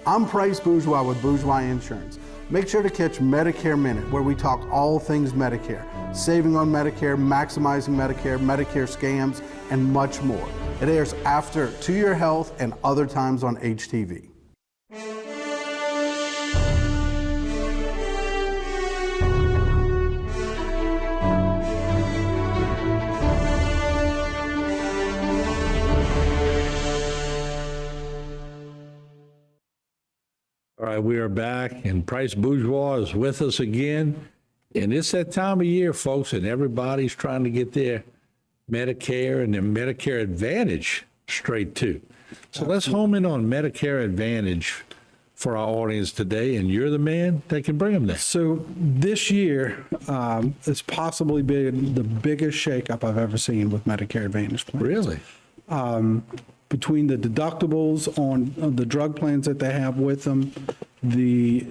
I'm Price Bourgeois with Bourgeois Insurance. Make sure to catch Medicare Minute, where we talk all things Medicare, saving on Medicare, maximizing Medicare, Medicare scams, and much more. It airs after To Your Health and other times on HTV. All right, we are back, and Price Bourgeois is with us again. And it's that time of year, folks, and everybody's trying to get their Medicare and their Medicare Advantage straight too. So let's home in on Medicare Advantage for our audience today, and you're the man that can bring them there. So this year, it's possibly been the biggest shakeup I've ever seen with Medicare Advantage plans. Really? Between the deductibles on the drug plans that they have with them,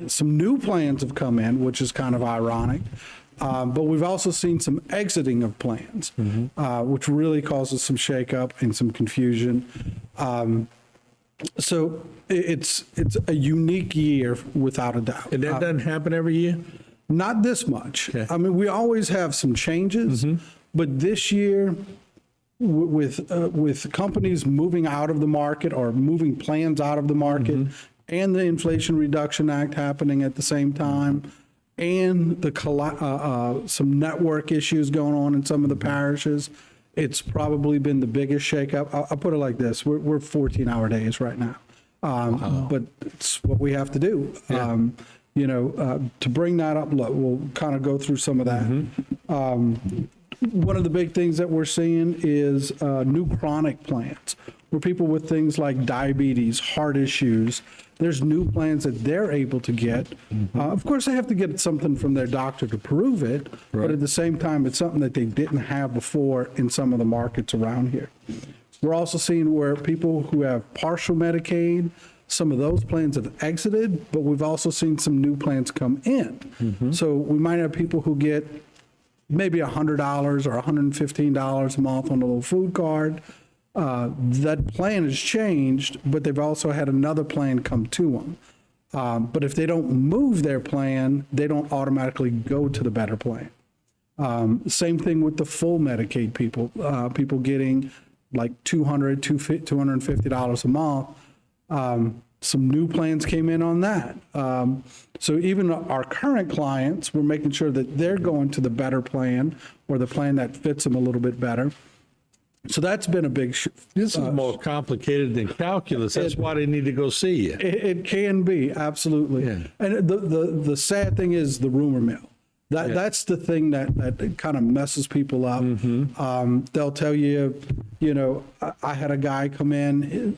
some new plans have come in, which is kind of ironic. But we've also seen some exiting of plans, which really causes some shakeup and some confusion. So it's a unique year without a doubt. And that doesn't happen every year? Not this much. Okay. I mean, we always have some changes, but this year, with companies moving out of the market or moving plans out of the market, and the Inflation Reduction Act happening at the same time, and some network issues going on in some of the parishes, it's probably been the biggest shakeup. I'll put it like this: we're 14-hour days right now, but it's what we have to do. Yeah. To bring that up, we'll kind of go through some of that. One of the big things that we're seeing is new chronic plans, where people with things like diabetes, heart issues, there's new plans that they're able to get. Of course, they have to get something from their doctor to prove it, but at the same time, it's something that they didn't have before in some of the markets around here. We're also seeing where people who have partial Medicaid, some of those plans have exited, but we've also seen some new plans come in. So we might have people who get maybe $100 or $115 a month on a little food card. That plan has changed, but they've also had another plan come to them. But if they don't move their plan, they don't automatically go to the better plan. Same thing with the full Medicaid people, people getting like $250 a month. Some new plans came in on that. So even our current clients, we're making sure that they're going to the better plan or the plan that fits them a little bit better. So that's been a big This is more complicated than calculus. That's why they need to go see you. It can be, absolutely. Yeah. And the sad thing is the rumor mill. That's the thing that kind of messes people up. They'll tell you, I had a guy come in,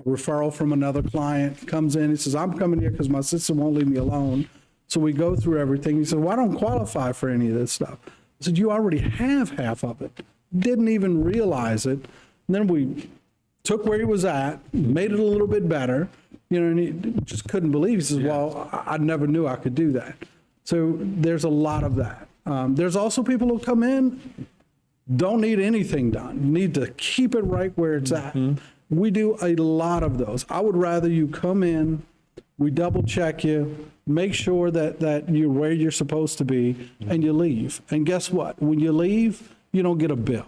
referral from another client comes in. He says, I'm coming here because my sister won't leave me alone. So we go through everything. He said, well, I don't qualify for any of this stuff. I said, you already have half of it. Didn't even realize it. And then we took where he was at, made it a little bit better, and he just couldn't believe. He says, well, I never knew I could do that. So there's a lot of that. There's also people who come in, don't need anything done, need to keep it right where it's at. We do a lot of those. I would rather you come in, we double check you, make sure that you're where you're supposed to be, and you leave. And guess what? When you leave, you don't get a bill.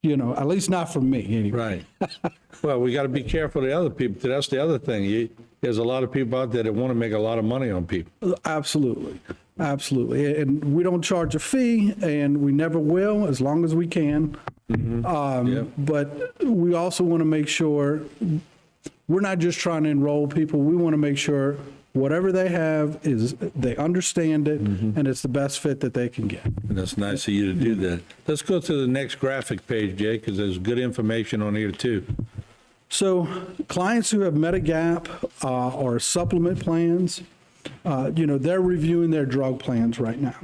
At least not from me anyway. Right. Well, we got to be careful of the other people. That's the other thing. There's a lot of people out there that want to make a lot of money on people. Absolutely. Absolutely. And we don't charge a fee, and we never will as long as we can. But we also want to make sure we're not just trying to enroll people. We want to make sure whatever they have is they understand it, and it's the best fit that they can get. And that's nice of you to do that. Let's go to the next graphic page, Jay, because there's good information on here too. So clients who have Medigap or supplement plans, they're reviewing their drug plans right now.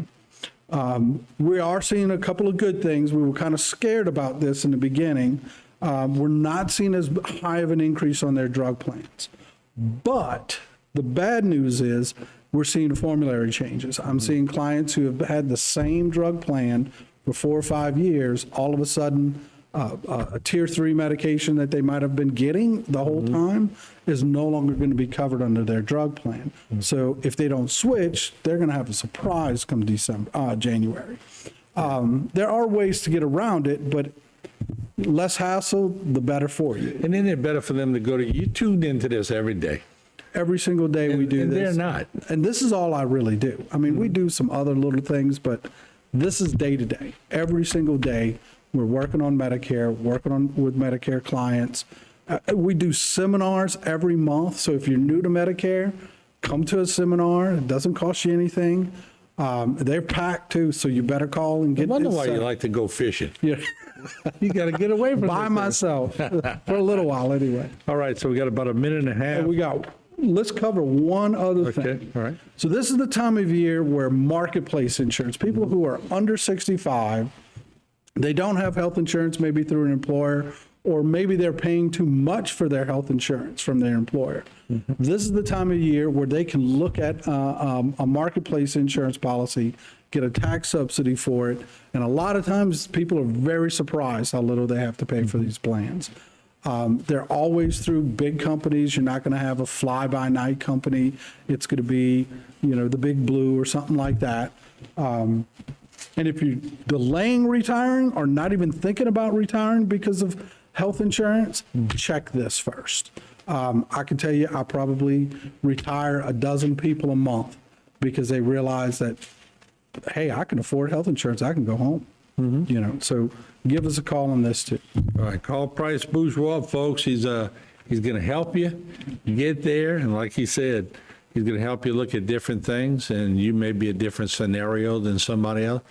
We are seeing a couple of good things. We were kind of scared about this in the beginning. We're not seeing as high of an increase on their drug plans. But the bad news is we're seeing formulary changes. I'm seeing clients who have had the same drug plan for 4 or 5 years, all of a sudden a tier 3 medication that they might have been getting the whole time is no longer going to be covered under their drug plan. So if they don't switch, they're going to have a surprise come January. There are ways to get around it, but less hassle, the better for you. And then it's better for them to go to, you tuned into this every day. Every single day we do and this. They're not. And this is all I really do. I mean, we do some other little things, but this is day to day. Every single day, we're working on Medicare, with Medicare clients. We do seminars every month. So if you're new to Medicare, come to a seminar. It doesn't cost you anything. They're packed too, so you better call and get. I wonder why you like to go fishing. Yeah. You got to get away from By myself for a little while anyway. All right, so we got about a minute and a half. Let's cover one other thing. Okay, all right. So this is the time of year where marketplace insurance, people who are under 65, they don't have health insurance maybe through an employer, or maybe they're paying too much for their health insurance from their employer. This is the time of year where they can look at a marketplace insurance policy, get a tax subsidy for it, and a lot of times people are very surprised how little they have to pay for these plans. They're always through big companies. You're not going to have a fly-by-night company. It's going to be, the Big Blue or something like that. And if you're delaying retiring or not even thinking about retiring because of health insurance, check this first. I can tell you I probably retire a dozen people a month because they realize that, hey, I can afford health insurance. I can go home. So give us a call on this too. All right, call Price Bourgeois, folks. He's going to help you get there. And like he said, he's going to help you look at different things, and you may be a different scenario than somebody else.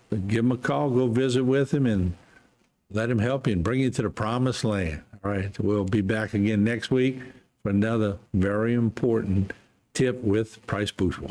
But give him a call, go visit with him, and let him help you and bring you to the promised land. All right, we'll be back again next week for another very important tip with Price Bourgeois.